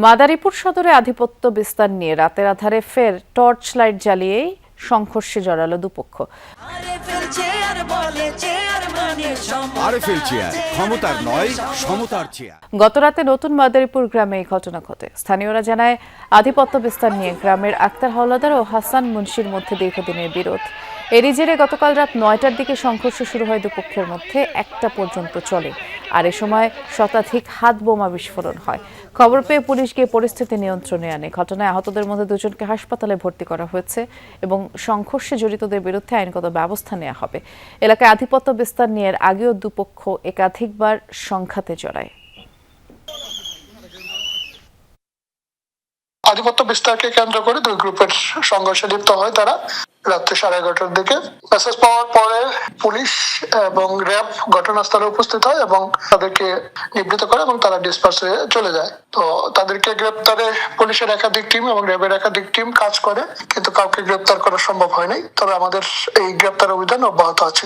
মাদারীপুর সদরে আধিপত্য বিস্তার নিয়ে রাতের আঁধারে ফের টর্চ লাইট জ্বালিয়েই সংঘর্ষে জড়ালো দুপক্ষ। ক্ষমতার নয় সমতার চেয়ার। গতরাতে নতুন মাদারীপুর গ্রামে এই ঘটনা ঘটে। স্থানীয়রা জানায়, আধিপত্য বিস্তার নিয়ে গ্রামের আক্তার হাওলাদার ও হাসান মুন্সির মধ্যে দীর্ঘদিনের বিরোধ। এরই জেরে গতকাল রাত ৯টার দিকে সংঘর্ষ শুরু হয় দুপক্ষের মধ্যে, ১টা পর্যন্ত চলে। আর এ সময় শতাধিক হাত বোমা বিস্ফোরণ হয়। খবর পেয়ে পুলিশ গিয়ে পরিস্থিতি নিয়ন্ত্রণে আনে। ঘটনায় আহতদের মধ্যে দুজনকে হাসপাতালে ভর্তি করা হয়েছে এবং সংঘর্ষে জড়িতদের বিরুদ্ধে আইনগত ব্যবস্থা নেওয়া হবে। এলাকায় আধিপত্য বিস্তার নিয়ে এর আগেও দুপক্ষ একাধিকবার সংঘাতে জড়ায়। আধিপত্য বিস্তারকে কেন্দ্র করে দুই গ্রুপের সংঘর্ষে লিপ্ত হয় তারা। রাত্রে 11:30টার দিকে মেসেজ পাওয়ার পরে পুলিশ এবং র্যাব ঘটনাস্থলে উপস্থিত হয় এবং তাদেরকে নিবৃত্ত করে এবং তারা ডিসপার্স হয়ে চলে যায়। তো তাদেরকে গ্রেপ্তারে পুলিশের একাধিক টিম এবং র্যাবের একাধিক টিম কাজ করে, কিন্তু কাউকে গ্রেপ্তার করা সম্ভব হয় নাই। তবে আমাদের এই গ্রেপ্তার অভিযান অব্যাহত আছে।